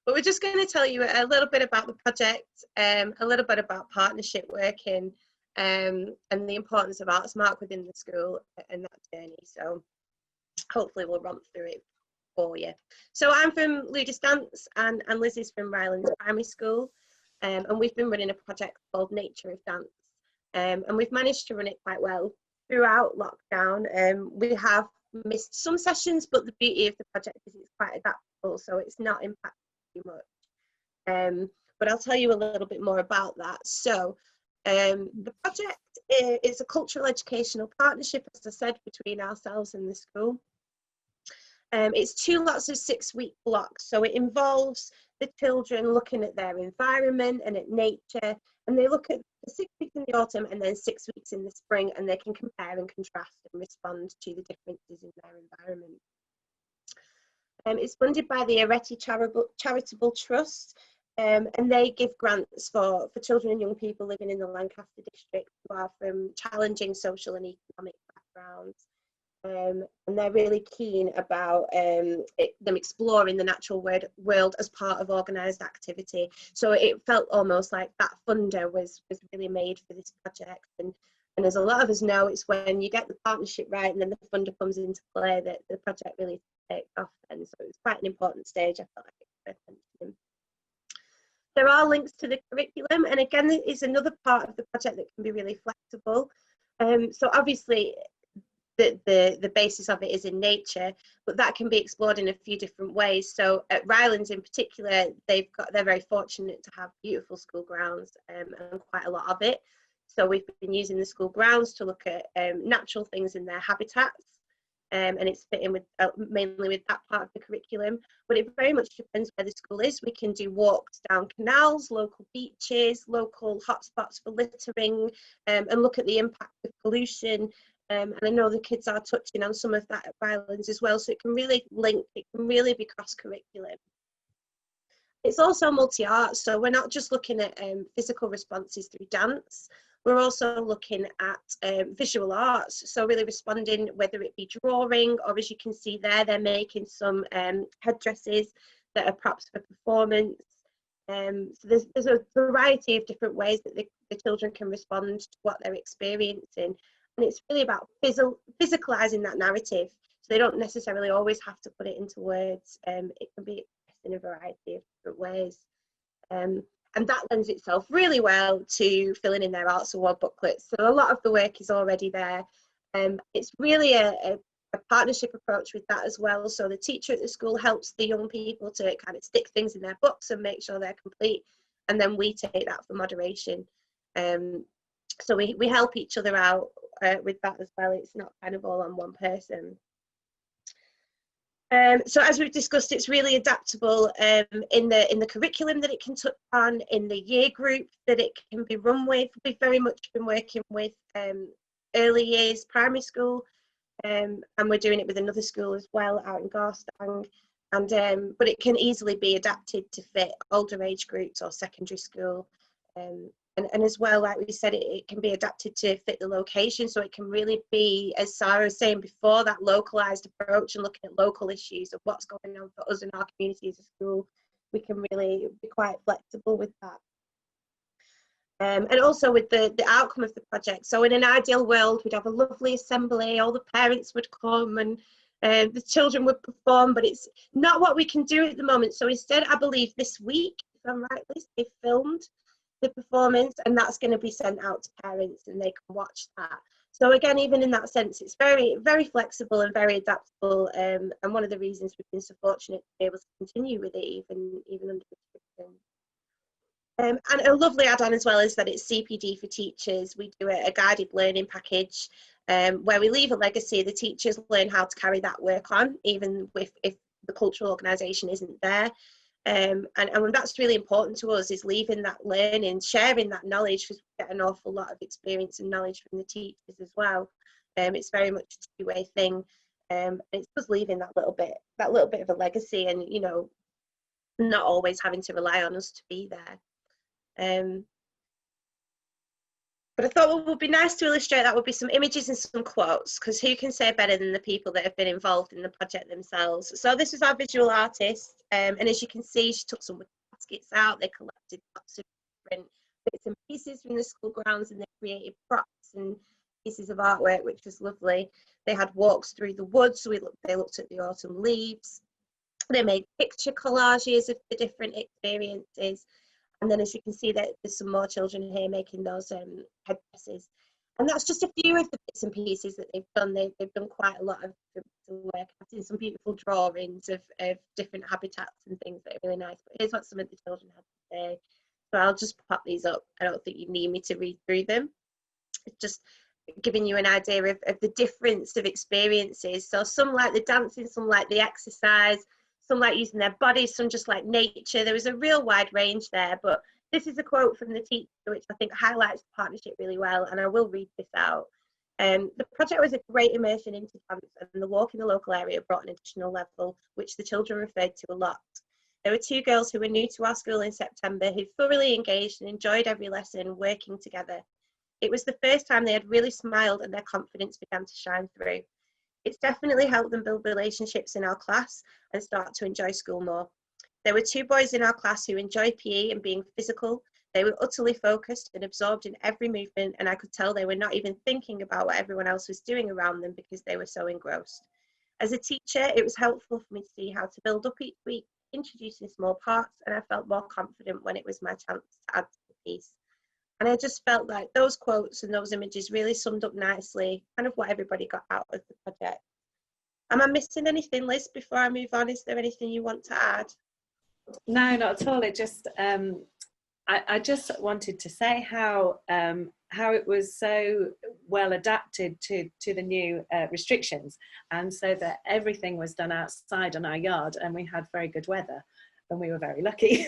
But we're just going to tell you a little bit about the project, a little bit about partnership working, and the importance of Artsmark within the school and that journey. So hopefully we'll run through it for you. So I'm from Ludus Dance, and Liz is from Ryelands Primary School, and we've been running a project called Nature of Dance, and we've managed to run it quite well throughout lockdown. We have missed some sessions, but the beauty of the project is it's quite adaptable, so it's not impacted too much. But I'll tell you a little bit more about that. So the project is a cultural educational partnership, as I said, between ourselves and the school. It's 2 lots of 6-week blocks, so it involves the children looking at their environment and at nature, and they look at the 6 weeks in the autumn and then 6 weeks in the spring, and they can compare and contrast and respond to the differences in their environment. It's funded by the Areti Charitable Trust, and they give grants for children and young people living in the Lancaster district who are from challenging social and economic backgrounds. And they're really keen about them exploring the natural world as part of organised activity. So it felt almost like that funder was really made for this project. And as a lot of us know, it's when you get the partnership right and then the funder comes into play that the project really takes off. And so it's quite an important stage, I felt like it was worth mentioning. There are links to the curriculum, and again, it is another part of the project that can be really flexible. So obviously, the basis of it is in nature, but that can be explored in a few different ways. So at Ryelands in particular, they're very fortunate to have beautiful school grounds, and quite a lot of it. So we've been using the school grounds to look at natural things in their habitats, and it's fitting with mainly with that part of the curriculum. But it very much depends where the school is. We can do walks down canals, local beaches, local hotspots for littering, and look at the impact of pollution. And I know the kids are touching on some of that at Ryelands as well, so it can really link, it can really be cross-curriculum. It's also multi-art, so we're not just looking at physical responses through dance, we're also looking at visual arts, so really responding, whether it be drawing, or as you can see there, they're making some headdresses that are props for performance. So there's a variety of different ways that the children can respond to what they're experiencing. And it's really about physicalizing that narrative. So they don't necessarily always have to put it into words. It can be expressed in a variety of different ways. And that lends itself really well to filling in their Arts Award booklets. So a lot of the work is already there. It's really a partnership approach with that as well. So the teacher at the school helps the young people to kind of stick things in their books and make sure they're complete. And then we take that for moderation. So we help each other out with that as well. It's not kind of all on one person. So as we've discussed, it's really adaptable in the curriculum that it can touch on, in the year group that it can be run with. We've very much been working with early years primary school, and we're doing it with another school as well out in Garstang. And but it can easily be adapted to fit older age groups or secondary school. And as well, like we said, it can be adapted to fit the location. So it can really be, as Sarah was saying before, that localised approach and looking at local issues of what's going on for us in our community as a school. We can really be quite flexible with that. And also with the outcome of the project. So in an ideal world, we'd have a lovely assembly, all the parents would come and the children would perform, but it's not what we can do at the moment. So instead, I believe this week, if I'm right, Liz, they filmed the performance, and that's going to be sent out to parents and they can watch that. So again, even in that sense, it's very, very flexible and very adaptable, and one of the reasons we've been so fortunate to be able to continue with it even under restriction. And a lovely add-on as well is that it's CPD for teachers. We do a guided learning package where we leave a legacy. The teachers learn how to carry that work on, even if the cultural organisation isn't there. And that's really important to us, is leaving that learning, sharing that knowledge, because we get an awful lot of experience and knowledge from the teachers as well. It's very much a two-way thing. It's just leaving that little bit of a legacy, and you know, not always having to rely on us to be there. But I thought what would be nice to illustrate that would be some images and some quotes, because who can say better than the people that have been involved in the project themselves. So this was our visual artist, and as you can see, she took some baskets out. They collected lots of different bits and pieces from the school grounds, and they created props and pieces of artwork, which was lovely. They had walks through the woods, so they looked at the autumn leaves. They made picture collages of the different experiences. And then as you can see, that there's some more children here making those headdresses. And that's just a few of the bits and pieces that they've done. They've done quite a lot of work. I've seen some beautiful drawings of different habitats and things that are really nice. But here's what some of the children had to say. So I'll just pop these up. I don't think you need me to read through them. It's just giving you an idea of the difference of experiences. So some like the dancing, some like the exercise, some like using their bodies, some just like nature. There was a real wide range there, but this is a quote from the teacher, which I think highlights the partnership really well, and I will read this out. The project was a great immersion into dance, and the walk in the local area brought an additional level, which the children referred to a lot. There were two girls who were new to our school in September who thoroughly engaged and enjoyed every lesson working together. It was the first time they had really smiled and their confidence began to shine through. It's definitely helped them build relationships in our class and start to enjoy school more. There were two boys in our class who enjoyed PE and being physical. They were utterly focused and absorbed in every movement, and I could tell they were not even thinking about what everyone else was doing around them because they were so engrossed. As a teacher, it was helpful for me to see how to build up each week, introducing small parts, and I felt more confident when it was my chance to add to the piece. And I just felt like those quotes and those images really summed up nicely kind of what everybody got out of the project. Am I missing anything, Liz, before I move on? Is there anything you want to add? No, not at all. It just, I just wanted to say how it was so well adapted to the new restrictions, and so that everything was done outside on our yard, and we had very good weather. And we were very lucky.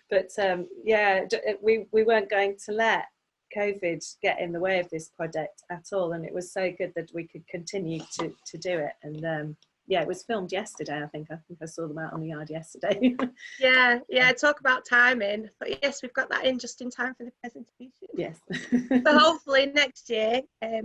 But yeah, we weren't going to let COVID get in the way of this project at all, and it was so good that we could continue to do it. And yeah, it was filmed yesterday. I think I saw them out on the yard yesterday. yeah, talk about timing. But yes, we've got that in just in time for the presentation. Yes. So hopefully next year there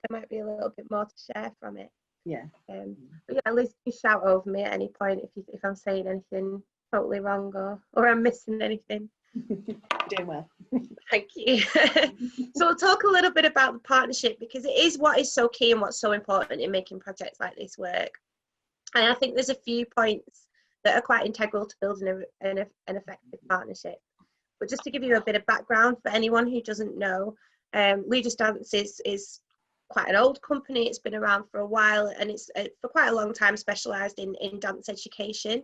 might be a little bit more to share from it. Yeah. But yeah, Liz, you shout over me at any point if I'm saying anything totally wrong or I'm missing anything. Doing well. Thank you. So we'll talk a little bit about the partnership, because it is what is so key and what's so important in making projects like this work. And I think there's a few points that are quite integral to building an effective partnership. But just to give you a bit of background for anyone who doesn't know, Ludus Dance is quite an old company. It's been around for a while, and it's for quite a long time specialised in dance education.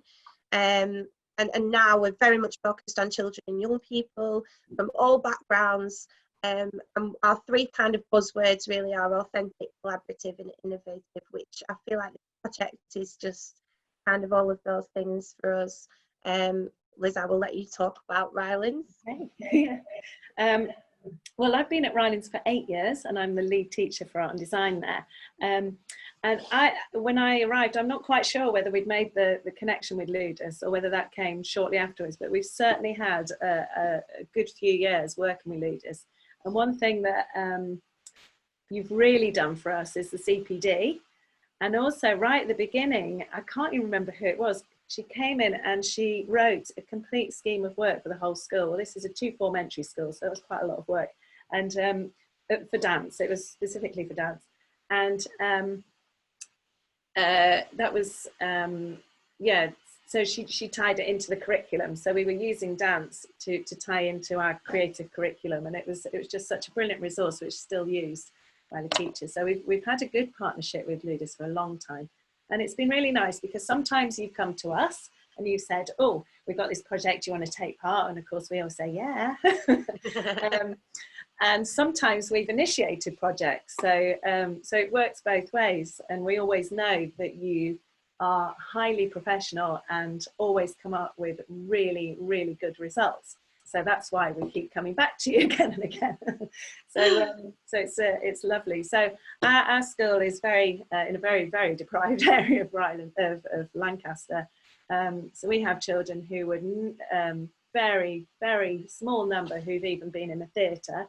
And now we're very much focused on children and young people from all backgrounds. And our three kind of buzzwords really are authentic, collaborative and innovative, which I feel like the project is just kind of all of those things for us. Liz, I will let you talk about Ryelands. Okay. Well, I've been at Ryelands for 8 years, and I'm the lead teacher for art and design there. And when I arrived, I'm not quite sure whether we'd made the connection with Ludus or whether that came shortly afterwards, but we've certainly had a good few years working with Ludus. And one thing that you've really done for us is the CPD. And also right at the beginning, I can't even remember who it was, she came in and she wrote a complete scheme of work for the whole school. Well, this is a 2-form entry school, so it was quite a lot of work. And for dance, it was specifically for dance. And that was, yeah, so she tied it into the curriculum. So we were using dance to tie into our creative curriculum. And it was just such a brilliant resource, which is still used by the teachers. So we've had a good partnership with Ludus for a long time. And it's been really nice, because sometimes you've come to us and you've said, oh, we've got this project, do you want to take part? And of course we all say, yeah. And sometimes we've initiated projects. So, so it works both ways. And we always know that you are highly professional and always come up with really, really good results. So that's why we keep coming back to you again and again. So it's lovely. So our school is very in a very, very deprived area of Lancaster. So we have children who would very, very small number who've even been in a theatre.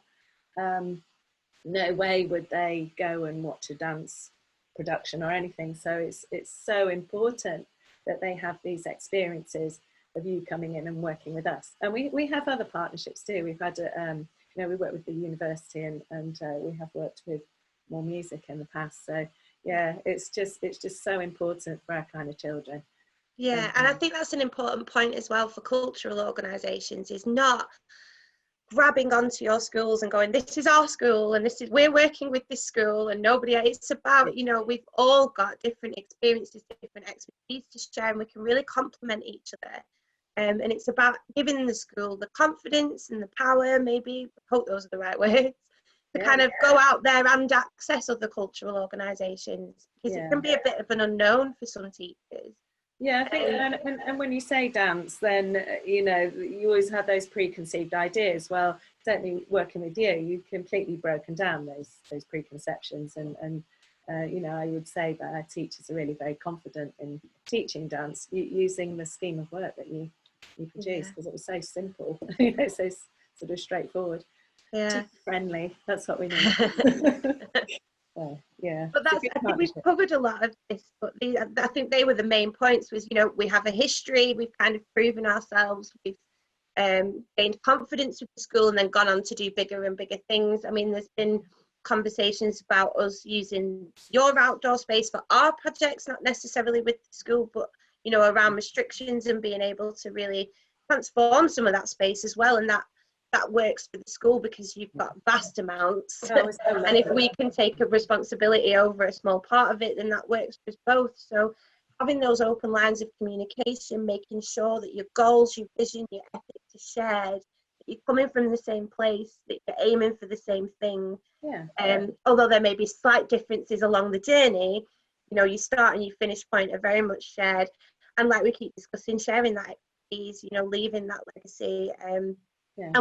no way would they go and watch a dance production or anything. So it's so important that they have these experiences of you coming in and working with us. And we have other partnerships too. We've had you know, we work with the university, and we have worked with more music in the past. So yeah, it's just so important for our kind of children. Yeah, and I think that's an important point as well for cultural organisations, is not grabbing onto your schools and going, this is our school and we're working with this school and nobody else. It's about, you know, we've all got different experiences, different expertise to share, and we can really complement each other. And it's about giving the school the confidence and the power, maybe, I hope those are the right words, to kind of go out there and access other cultural organisations, because it can be a bit of an unknown for some teachers. Yeah, I think, and when you say dance, then, you know, you always have those preconceived ideas. Well, certainly working with you, you've completely broken down those preconceptions, and you know, I would say that our teachers are really very confident in teaching dance using the scheme of work that you produce, because it was so simple, you know, so sort of straightforward, friendly. That's what we need. Yeah, but I think we've covered a lot of this, but I think they were the main points. Was, you know, we have a history, we've kind of proven ourselves, we've gained confidence with the school, and then gone on to do bigger and bigger things. I mean, there's been conversations about us using your outdoor space for our projects, not necessarily with the school, but, you know, around restrictions, and being able to really transform some of that space as well. And that works for the school, because you've got vast amounts, and if we can take a responsibility over a small part of it, then that works for us both. So having those open lines of communication, making sure that your goals, your vision, your ethics are shared, that you're coming from the same place, that you're aiming for the same thing. Although there may be slight differences along the journey, you know, your start and your finish point are very much shared. And like we keep discussing, sharing that expertise, you know, leaving that legacy. And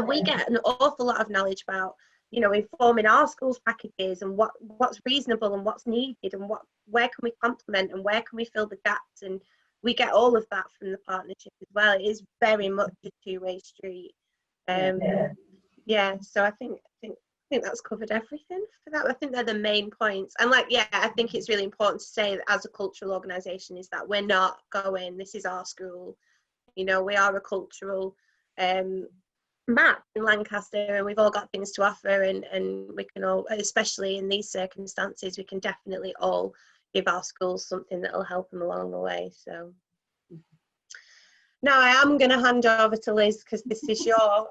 we get an awful lot of knowledge about, you know, informing our schools' packages, and what's reasonable and what's needed, and where can we complement and where can we fill the gaps. And we get all of that from the partnership as well. It is very much a two-way street. So I think that's covered everything for that. I think they're the main points. And I think it's really important to say that as a cultural organisation, is that we're not going, this is our school. You know, we are a cultural map in Lancaster, and we've all got things to offer, and we can all, especially in these circumstances, we can definitely all give our schools something that will help them along the way. So now I am going to hand over to Liz, because this is your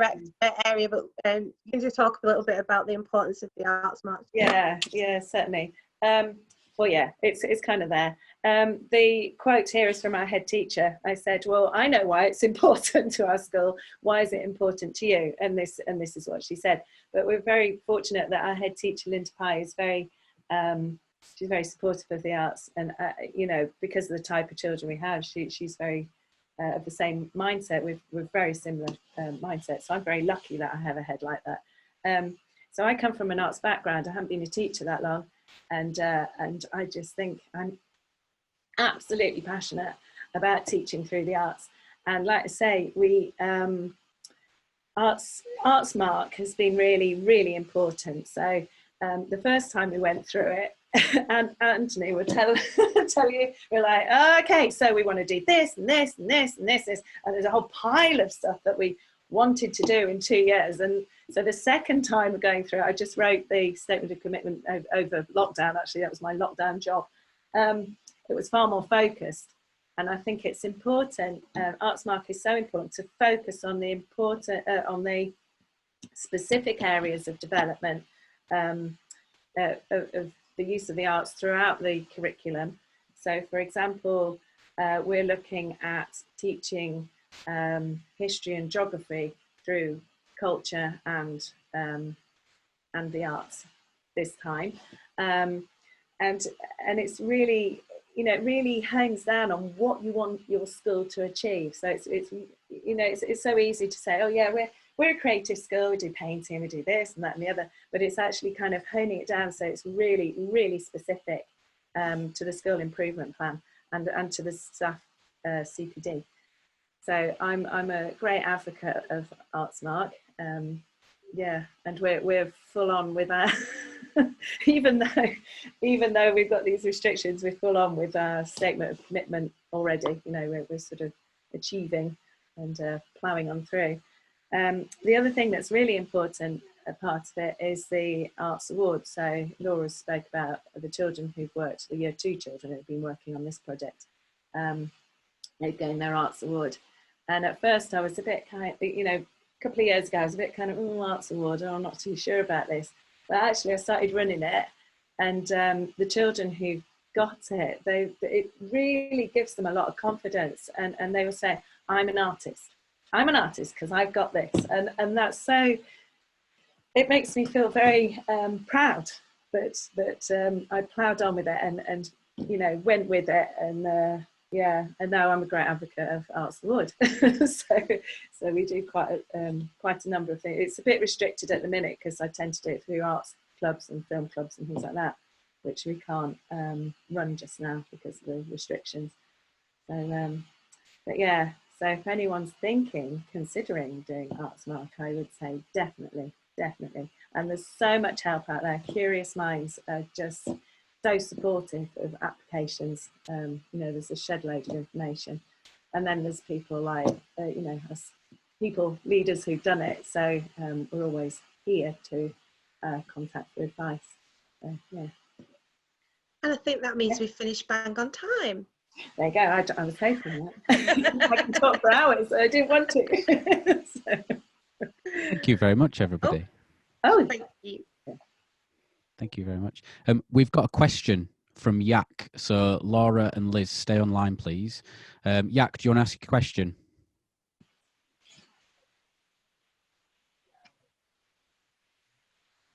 expert area, but you can just talk a little bit about the importance of the Artsmark. Yeah, certainly. Well, yeah, it's kind of there. The quote here is from our head teacher. I said, well, I know why it's important to our school. Why is it important to you? And this is what she said. But we're very fortunate that our head teacher, Linda Pye, is she's very supportive of the arts. And, you know, because of the type of children we have, she's very of the same mindset. We're very similar mindsets. So I'm very lucky that I have a head like that. So I come from an arts background. I haven't been a teacher that long. And I just think I'm absolutely passionate about teaching through the arts. And like I say, we Artsmark has been really, really important. So the first time we went through it, and Anthony would tell you, we're like, oh, okay, so we want to do this and this and this and this, and there's a whole pile of stuff that we wanted to do in 2 years. And so the second time going through it, I just wrote the statement of commitment over lockdown. Actually, that was my lockdown job. It was far more focused, and I think it's important. Artsmark is so important to focus on the specific areas of development of the use of the arts throughout the curriculum. So, for example, we're looking at teaching history and geography through culture and the arts this time, and it's really, you know, it really hangs down on what you want your school to achieve. So it's you know, it's so easy to say, oh yeah, we're a creative school, we do painting, we do this and that and the other, but it's actually kind of honing it down so it's really, really specific to the school improvement plan and to the staff CPD. So I'm a great advocate of Artsmark. yeah, and we're full on with our even though we've got these restrictions, we're full on with our statement of commitment already. You know, we're sort of achieving and ploughing on through. The other thing that's really important, a part of it, is the Arts Award. So Laura spoke about the children who've worked, the Year 2 children who've been working on this project. They've gained their Arts Award. And at first I was a bit kind of, you know, a couple of years ago, I was a bit kind of, Arts Award, I'm not too sure about this. But actually I started running it, and the children who got it, it really gives them a lot of confidence. And they were saying, I'm an artist because I've got this. And that's so, it makes me feel very proud that I ploughed on with it and you know, went with it, and yeah, and now I'm a great advocate of Arts Award. so we do quite a number of things. It's a bit restricted at the minute because I tend to do it through arts clubs and film clubs and things like that, which we can't run just now because of the restrictions. So but yeah, so if anyone's considering doing Artsmark, I would say definitely. And there's so much help out there. Curious minds are just so supportive of applications. You know, there's a shed load of information, and then there's people like you know, us leaders who've done it. So we're always here to contact for advice. So, yeah. And I think that means we finished bang on time. There you go. I was hoping that. I can talk for hours. I didn't want to. So. Thank you very much, everybody. Oh, thank you. Thank you very much. We've got a question from Yak. So Laura and Liz, stay online, please. Yak, do you want to ask a question?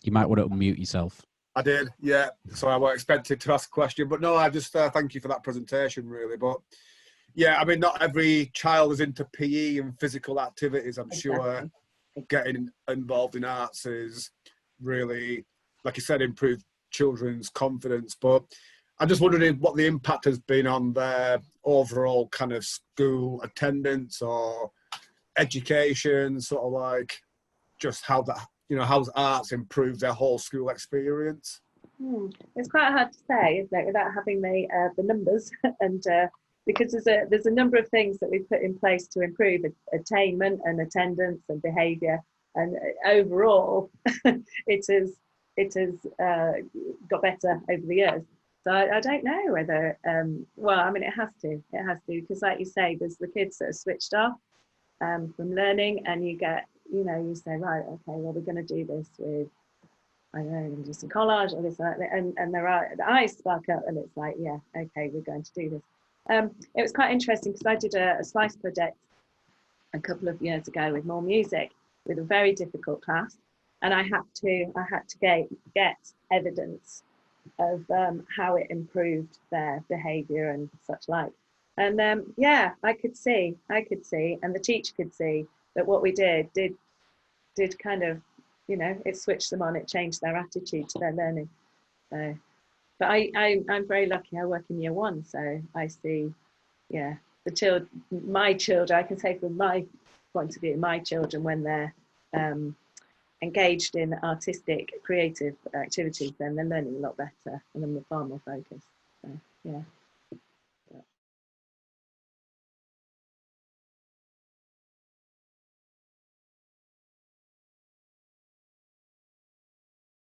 You might want to unmute yourself. I did, yeah. So I was expected to ask a question, but no, I just thank you for that presentation, really. But yeah, I mean, not every child is into PE and physical activities. I'm sure getting involved in arts is really, like you said, improve children's confidence. But I'm just wondering what the impact has been on their overall kind of school attendance or education, sort of like just how that, you know, how's arts improved their whole school experience? It's quite hard to say, isn't it, without having the numbers, and because there's a number of things that we've put in place to improve attainment and attendance and behaviour, and overall it has got better over the years. So I don't know whether well, I mean, it has to because, like you say, there's the kids that are switched off from learning, and you get, you know, you say, right, okay, well, we're going to do this with, I don't know, we're going to do some collage or this, and the eyes spark up, and it's like, yeah, okay, we're going to do this. It was quite interesting because I did a slice project a couple of years ago with more music with a very difficult class, and I had to get evidence of how it improved their behaviour and such like. And yeah, I could see, and the teacher could see that what we did kind of, you know, it switched them on, it changed their attitude to their learning. So, but I'm very lucky. I work in Year 1, so I see, yeah, my children, I can say from my point of view, my children, when they're engaged in artistic, creative activities, then they're learning a lot better and then they're far more focused. So, yeah.